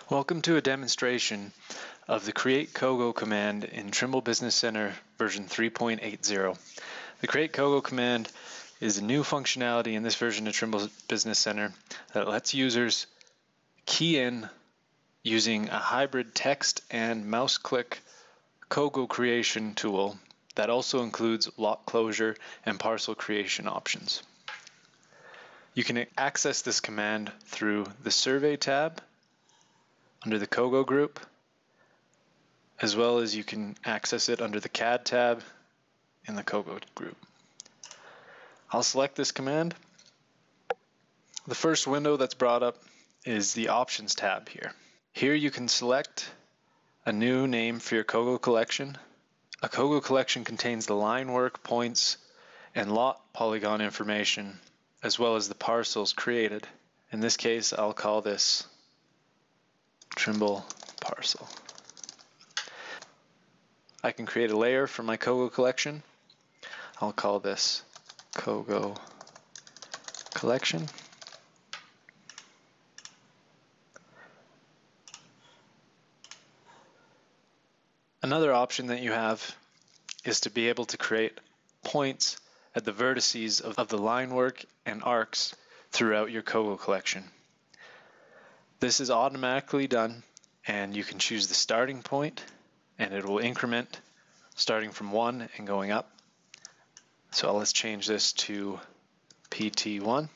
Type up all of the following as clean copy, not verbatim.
Welcome to a demonstration of the Create COGO command in Trimble Business Center version 3.80. The Create COGO command is a new functionality in this version of Trimble Business Center that lets users key in using a hybrid text and mouse click COGO creation tool that also includes lock closure and parcel creation options. You can access this command through the Survey tab under the COGO group, as well as you can access it under the CAD tab in the COGO group. I'll select this command. The first window that's brought up is the Options tab here. Here you can select a new name for your COGO collection. A COGO collection contains the line work, points, and lot polygon information, as well as the parcels created. In this case, I'll call this Trimble Parcel. I can create a layer for my COGO collection. I'll call this COGO Collection. Another option that you have is to be able to create points at the vertices of the line work and arcs throughout your COGO collection. This is automatically done, and you can choose the starting point, and it will increment starting from 1 and going up. So let's change this to PT1,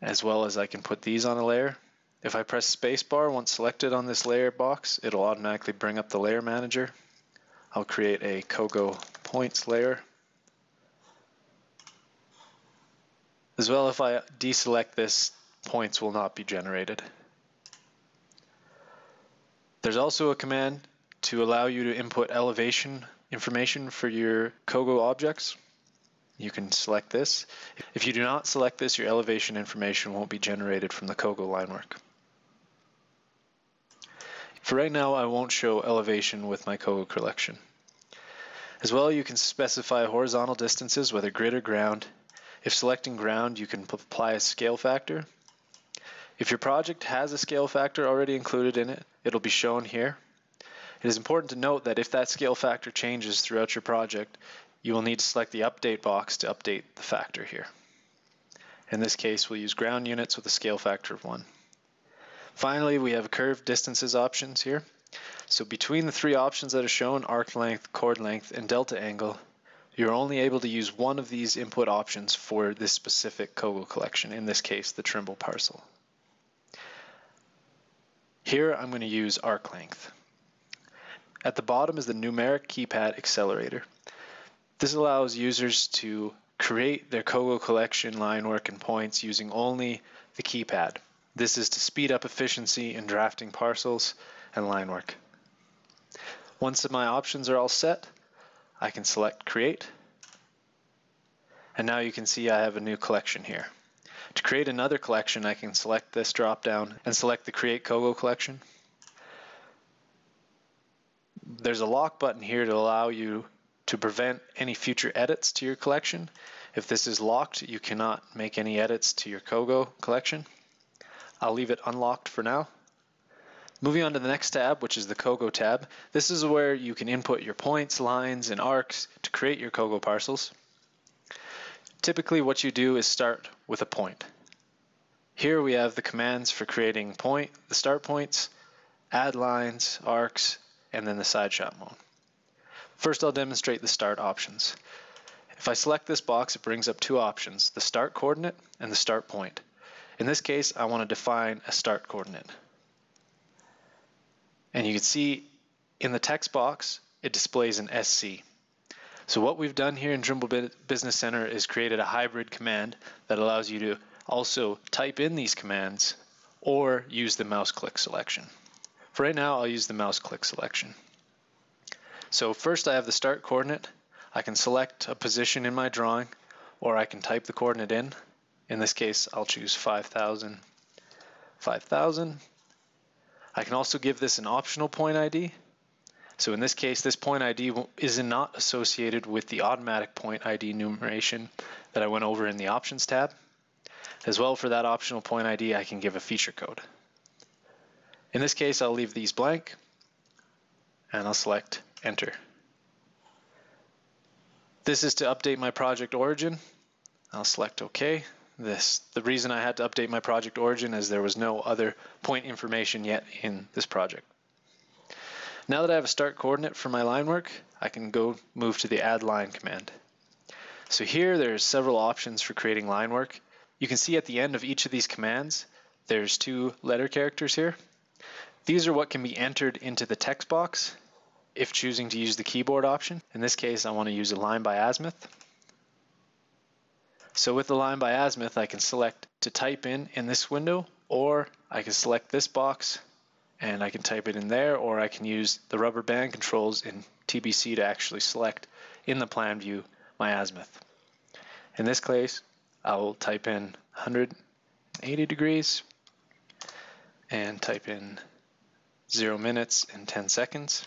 as well as I can put these on a layer. If I press spacebar once selected on this layer box, it'll automatically bring up the layer manager. I'll create a COGO points layer. As well, if I deselect this, points will not be generated. There's also a command to allow you to input elevation information for your COGO objects. You can select this. If you do not select this, your elevation information won't be generated from the COGO line work. For right now, I won't show elevation with my COGO collection. As well, you can specify horizontal distances, whether grid or ground. If selecting ground, you can apply a scale factor. If your project has a scale factor already included in it, it'll be shown here. It is important to note that if that scale factor changes throughout your project, you will need to select the update box to update the factor here. In this case, we'll use ground units with a scale factor of 1. Finally, we have curved distances options here. So between the three options that are shown, arc length, chord length, and delta angle, you're only able to use one of these input options for this specific COGO collection, in this case, the Trimble Parcel. Here, I'm going to use arc length. At the bottom is the numeric Keypad Accelerator. This allows users to create their COGO collection line work and points using only the keypad. This is to speed up efficiency in drafting parcels and line work. Once my options are all set, I can select Create. And now you can see I have a new collection here. To create another collection, I can select this drop down and select the Create COGO collection. There's a lock button here to allow you to prevent any future edits to your collection. If this is locked, you cannot make any edits to your COGO collection. I'll leave it unlocked for now. Moving on to the next tab, which is the COGO tab. This is where you can input your points, lines, and arcs to create your COGO parcels. Typically what you do is start with a point. Here we have the commands for creating the start points, add lines, arcs, and then the side shot mode. First, I'll demonstrate the start options. If I select this box, it brings up two options, the start coordinate and the start point. In this case, I want to define a start coordinate. And you can see in the text box, it displays an SC. So what we've done here in Trimble Business Center is created a hybrid command that allows you to also type in these commands or use the mouse click selection. For right now, I'll use the mouse click selection. So first I have the start coordinate. I can select a position in my drawing, or I can type the coordinate in. In this case, I'll choose 5,000, 5,000. I can also give this an optional point ID. So in this case, this point ID is not associated with the automatic point ID numeration that I went over in the Options tab. As well, for that optional point ID, I can give a feature code. In this case, I'll leave these blank and I'll select Enter. This is to update my project origin. I'll select OK. The reason I had to update my project origin is there was no other point information yet in this project. Now that I have a start coordinate for my line work, I can go move to the Add Line command. So here there's several options for creating line work. You can see at the end of each of these commands, there's 2 letter characters here. These are what can be entered into the text box if choosing to use the keyboard option. In this case, I want to use a line by azimuth. So with the line by azimuth, I can select to type in this window, or I can select this box and I can type it in there, or I can use the rubber band controls in TBC to actually select in the plan view my azimuth. In this case, I will type in 180 degrees and type in 0 minutes and 10 seconds.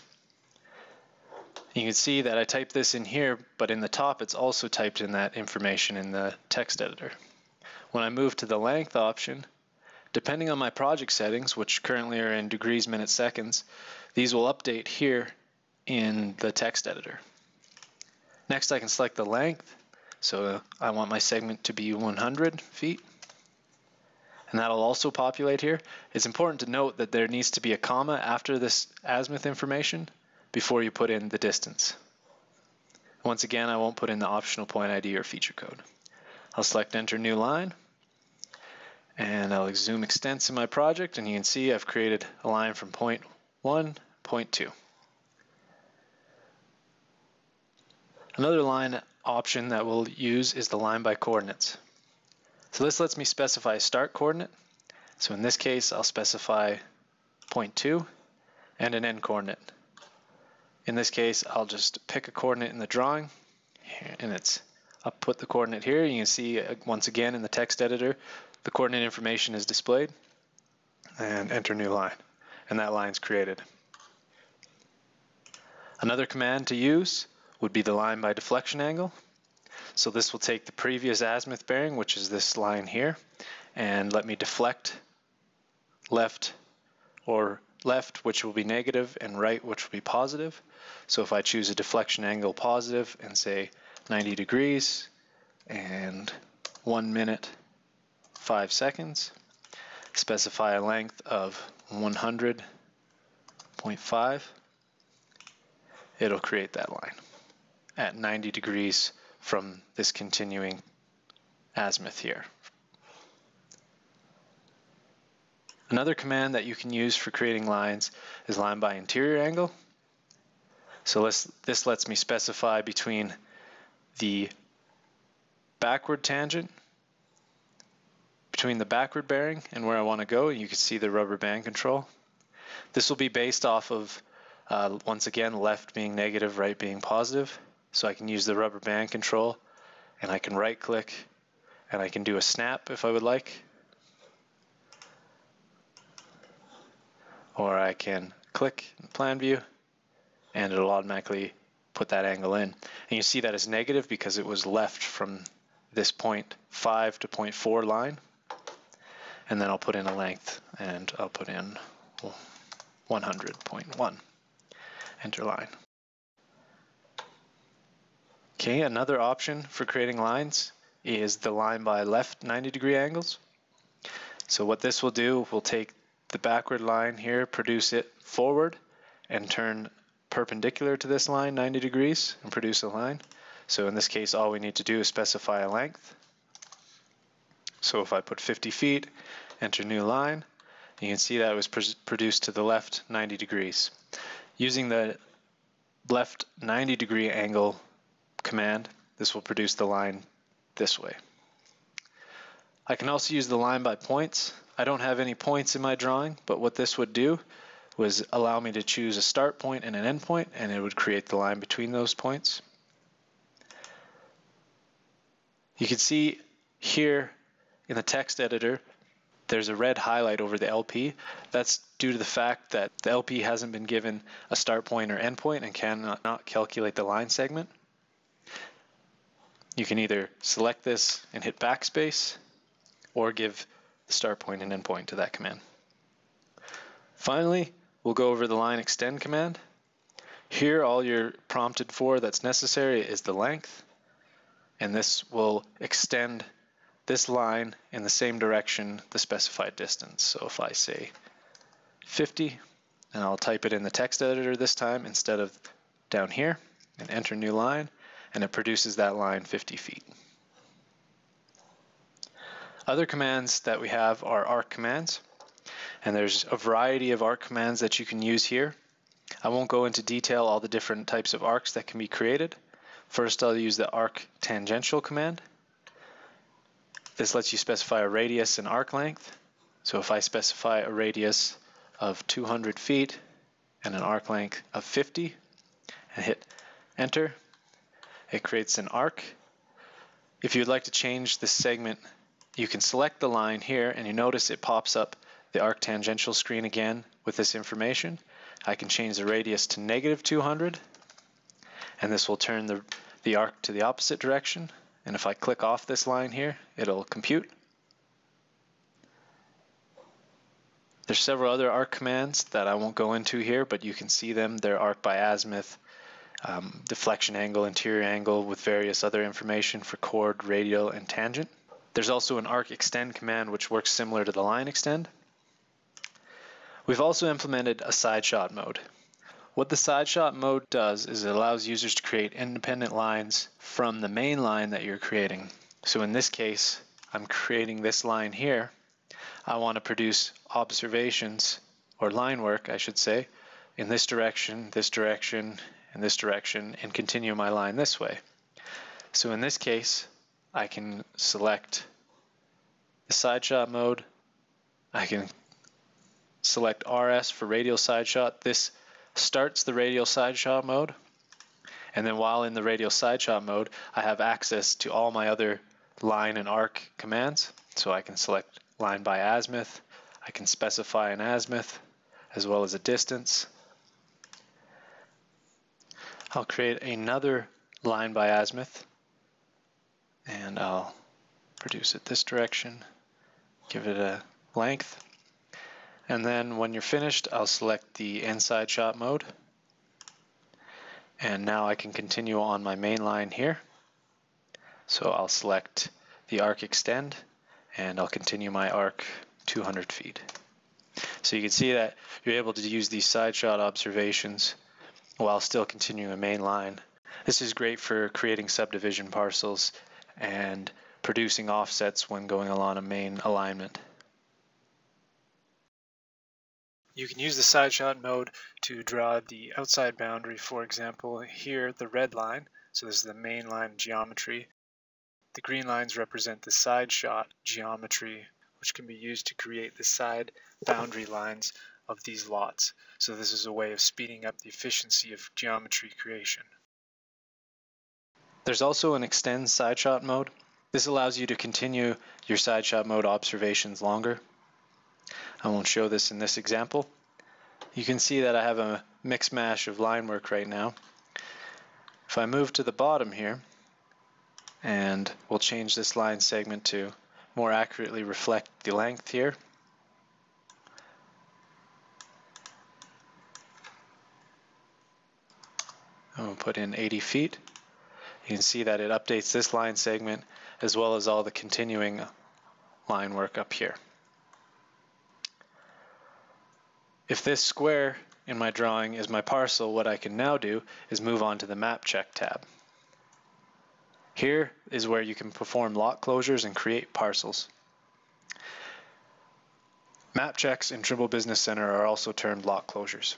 You can see that I typed this in here, but in the top it's also typed in that information in the text editor. When I move to the length option, depending on my project settings, which currently are in degrees, minutes, seconds, these will update here in the text editor. Next, I can select the length. So I want my segment to be 100 feet. And that'll also populate here. It's important to note that there needs to be a comma after this azimuth information before you put in the distance. Once again, I won't put in the optional point ID or feature code. I'll select Enter New Line, and I'll zoom extents in my project, and you can see I've created a line from point 1, point 2. Another line option that we'll use is the line by coordinates. So this lets me specify a start coordinate. So in this case, I'll specify point 2 and an end coordinate. In this case, I'll just pick a coordinate in the drawing, and I'll put the coordinate here. You can see once again in the text editor, the coordinate information is displayed, and enter new line, and that line's created. Another command to use would be the line by deflection angle. So this will take the previous azimuth bearing, which is this line here, and let me deflect left, which will be negative, and right, which will be positive. So if I choose a deflection angle positive and say 90 degrees and 1 minute 5 seconds, specify a length of 100.5, it'll create that line at 90 degrees from this continuing azimuth here. Another command that you can use for creating lines is line by interior angle. So this lets me specify between the backward tangent, between the backward bearing and where I want to go. You can see the rubber band control. This will be based off of, once again, left being negative, right being positive. So I can use the rubber band control, and I can right click, and I can do a snap if I would like. Or I can click in the plan view, and it'll automatically put that angle in. And you see that it's negative because it was left from this point 5 to point 4 line. And then I'll put in a length, and I'll put in 100.1. Enter line. Okay, another option for creating lines is the line by left 90 degree angles. So what this will do, we'll take the backward line here, produce it forward, and turn perpendicular to this line 90 degrees and produce a line. So in this case, all we need to do is specify a length. So if I put 50 feet, enter new line, you can see that it was produced to the left 90 degrees. Using the left 90 degree angle command, this will produce the line this way. I can also use the line by points. I don't have any points in my drawing, but what this would do was allow me to choose a start point and an end point, and it would create the line between those points. You can see here in the text editor, there's a red highlight over the LP. That's due to the fact that the LP hasn't been given a start point or end point and cannot calculate the line segment. You can either select this and hit backspace, or give the start point and end point to that command. Finally, we'll go over the line extend command. Here, all you're prompted for that's necessary is the length, and this will extend this line in the same direction, the specified distance. So if I say 50, and I'll type it in the text editor this time instead of down here, and enter new line, and it produces that line 50 feet. Other commands that we have are arc commands, and there's a variety of arc commands that you can use here. I won't go into detail all the different types of arcs that can be created. First, I'll use the arc tangential command. This lets you specify a radius and arc length. So if I specify a radius of 200 feet and an arc length of 50 and hit enter, it creates an arc. If you'd like to change this segment, you can select the line here, and you notice it pops up the arc tangential screen again with this information. I can change the radius to -200, and this will turn the arc to the opposite direction. And if I click off this line here, it'll compute. There's several other arc commands that I won't go into here, but you can see them. They're arc by azimuth, deflection angle, interior angle, with various other information for chord, radial, and tangent. There's also an arc extend command which works similar to the line extend. We've also implemented a side shot mode. What the side shot mode does is it allows users to create independent lines from the main line that you're creating. So in this case, I'm creating this line here. I want to produce observations, or line work, I should say, in this direction, and this direction, and continue my line this way. So in this case, I can select the side shot mode. I can select RS for radial side shot. This starts the radial side shot mode, and then while in the radial side shot mode, I have access to all my other line and arc commands. So I can select line by azimuth, I can specify an azimuth as well as a distance. I'll create another line by azimuth, and I'll produce it this direction, give it a length. And then when you're finished, I'll select the inside shot mode. And now I can continue on my main line here. So I'll select the arc extend, and I'll continue my arc 200 feet. So you can see that you're able to use these side shot observations while still continuing a main line. This is great for creating subdivision parcels and producing offsets when going along a main alignment. You can use the side shot mode to draw the outside boundary. For example, here the red line, so this is the main line geometry. The green lines represent the side shot geometry, which can be used to create the side boundary lines of these lots. So this is a way of speeding up the efficiency of geometry creation. There's also an extend side shot mode. This allows you to continue your side shot mode observations longer. I won't show this in this example. You can see that I have a mix mash of line work right now. If I move to the bottom here, and we'll change this line segment to more accurately reflect the length here. And we'll put in 80 feet. You can see that it updates this line segment as well as all the continuing line work up here. If this square in my drawing is my parcel, what I can now do is move on to the Map Check tab. Here is where you can perform lot closures and create parcels. Map checks in Trimble Business Center are also termed lot closures.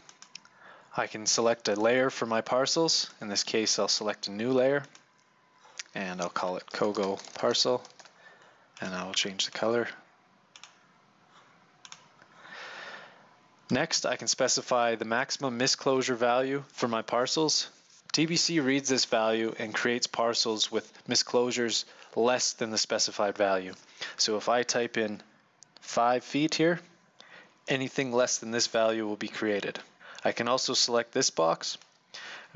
I can select a layer for my parcels. In this case, I'll select a new layer, and I'll call it COGO Parcel, and I will change the color. Next, I can specify the maximum misclosure value for my parcels. TBC reads this value and creates parcels with misclosures less than the specified value. So if I type in 5 feet here, anything less than this value will be created. I can also select this box,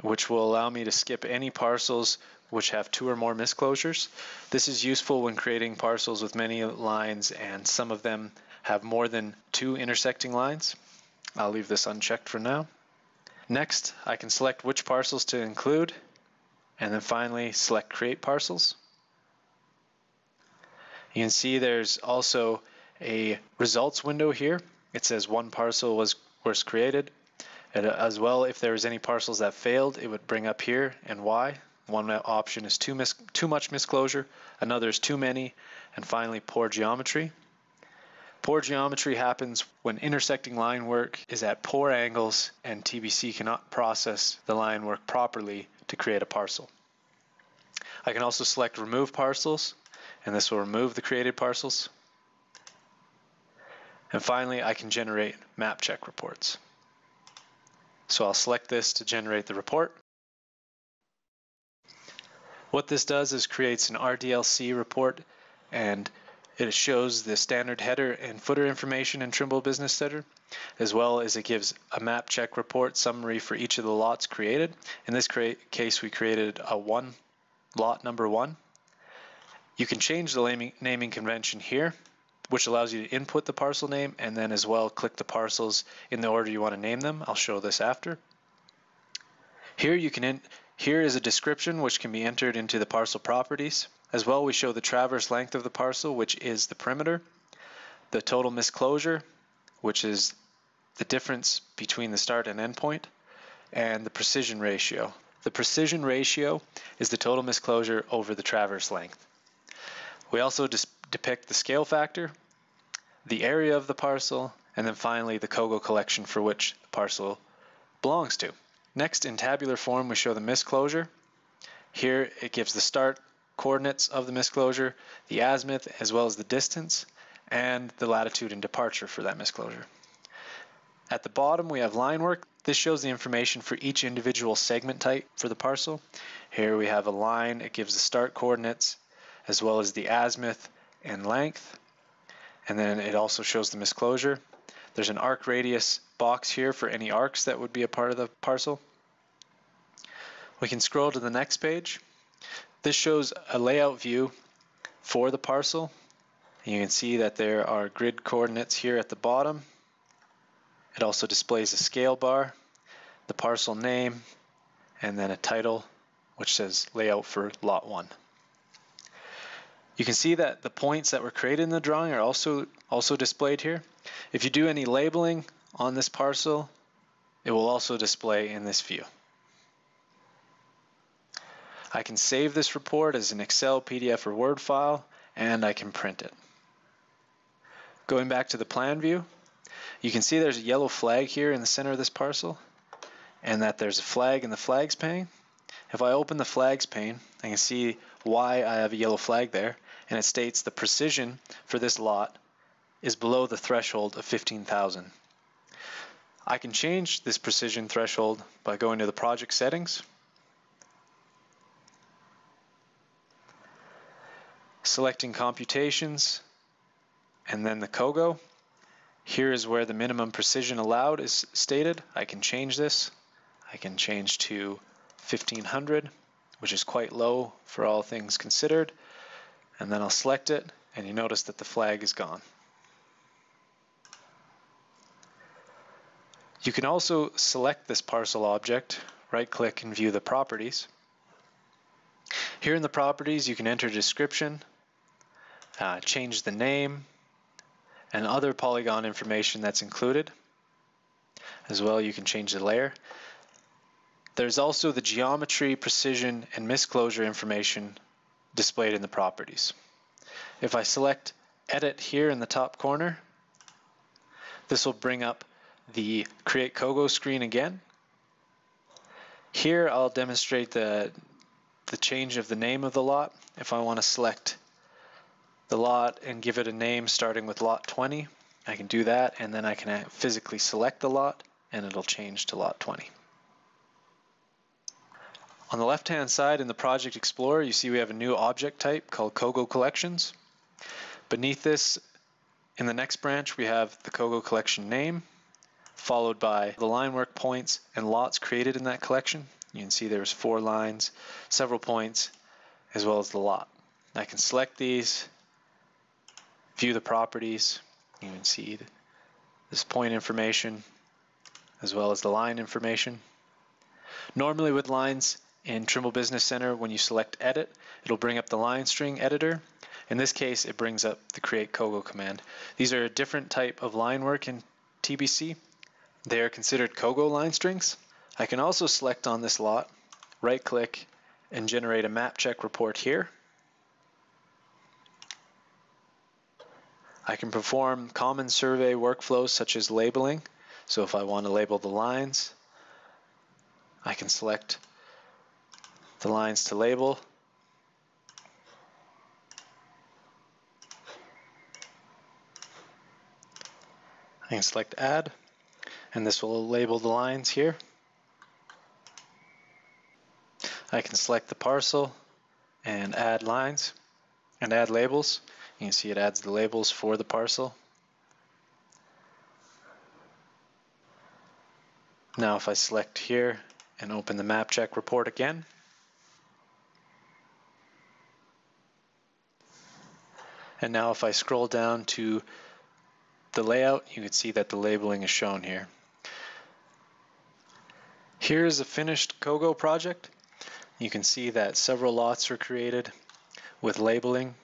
which will allow me to skip any parcels which have 2 or more misclosures. This is useful when creating parcels with many lines, and some of them have more than 2 intersecting lines. I'll leave this unchecked for now. Next, I can select which parcels to include, and then finally select Create Parcels. You can see there's also a results window here. It says one parcel was created. And as well, if there was any parcels that failed, it would bring up here and why. One option is too much misclosure, another is too many, and finally poor geometry. Poor geometry happens when intersecting line work is at poor angles and TBC cannot process the line work properly to create a parcel. I can also select Remove Parcels, and this will remove the created parcels. And finally, I can generate map check reports. So I'll select this to generate the report. What this does is creates an RDLC report, and it shows the standard header and footer information in Trimble Business Center, as well as it gives a map check report summary for each of the lots created. In this case, we created a lot number 1. You can change the naming convention here, which allows you to input the parcel name and then as well click the parcels in the order you want to name them. I'll show this after. Here is a description which can be entered into the parcel properties. As well, we show the traverse length of the parcel, which is the perimeter, the total misclosure, which is the difference between the start and end point, and the precision ratio. The precision ratio is the total misclosure over the traverse length. We also depict the scale factor, the area of the parcel, and then finally the COGO collection for which the parcel belongs to. Next, in tabular form, we show the misclosure. Here it gives the start coordinates of the misclosure, the azimuth, as well as the distance, and the latitude and departure for that misclosure. At the bottom, we have line work. This shows the information for each individual segment type for the parcel. Here we have a line. It gives the start coordinates, as well as the azimuth and length. And then it also shows the misclosure. There's an arc radius box here for any arcs that would be a part of the parcel. We can scroll to the next page. This shows a layout view for the parcel. You can see that there are grid coordinates here at the bottom. It also displays a scale bar, the parcel name, and then a title which says layout for lot 1. You can see that the points that were created in the drawing are also displayed here. If you do any labeling on this parcel, it will also display in this view. I can save this report as an Excel, PDF, or Word file, and I can print it. Going back to the plan view, you can see there's a yellow flag here in the center of this parcel, and that there's a flag in the flags pane. If I open the flags pane, I can see why I have a yellow flag there, and it states the precision for this lot is below the threshold of 15,000. I can change this precision threshold by going to the project settings, selecting computations, and then the COGO. Here is where the minimum precision allowed is stated. I can change this. I can change to 1500, which is quite low for all things considered. And then I'll select it, and you notice that the flag is gone. You can also select this parcel object, right-click and view the properties. Here in the properties, you can enter a description, change the name, and other polygon information that's included. As well, you can change the layer. There's also the geometry, precision, and misclosure information displayed in the properties. If I select Edit here in the top corner, this will bring up the Create COGO screen again. Here I'll demonstrate the change of the name of the lot. If I want to select the lot and give it a name starting with lot 20, I can do that, and then I can physically select the lot and it'll change to lot 20. On the left-hand side in the Project Explorer, you see we have a new object type called COGO Collections. Beneath this, in the next branch, we have the COGO collection name, followed by the line work points and lots created in that collection. You can see there's 4 lines, several points, as well as the lot. I can select these, view the properties. You can see this point information, as well as the line information. Normally with lines in Trimble Business Center, when you select Edit, it'll bring up the line string editor. In this case, it brings up the Create COGO command. These are a different type of line work in TBC. They are considered COGO line strings. I can also select on this lot, right-click, and generate a map check report here. I can perform common survey workflows such as labeling. So if I want to label the lines, I can select the lines to label. I can select Add, and this will label the lines here. I can select the parcel and add lines and add labels. You can see it adds the labels for the parcel. Now if I select here and open the map check report again, and now if I scroll down to the layout, you can see that the labeling is shown here. Here is a finished COGO project. You can see that several lots are created with labeling.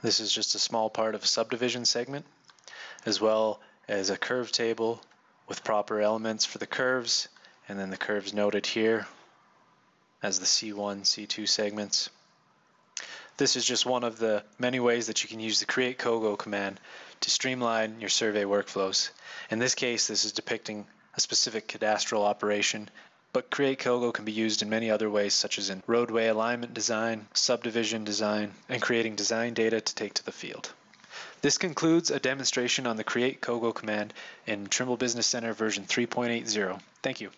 This is just a small part of a subdivision segment, as well as a curve table with proper elements for the curves, and then the curves noted here as the C1, C2 segments. This is just one of the many ways that you can use the Create COGO command to streamline your survey workflows. In this case, this is depicting a specific cadastral operation, but Create COGO can be used in many other ways, such as in roadway alignment design, subdivision design, and creating design data to take to the field. This concludes a demonstration on the Create COGO command in Trimble Business Center version 3.80. Thank you.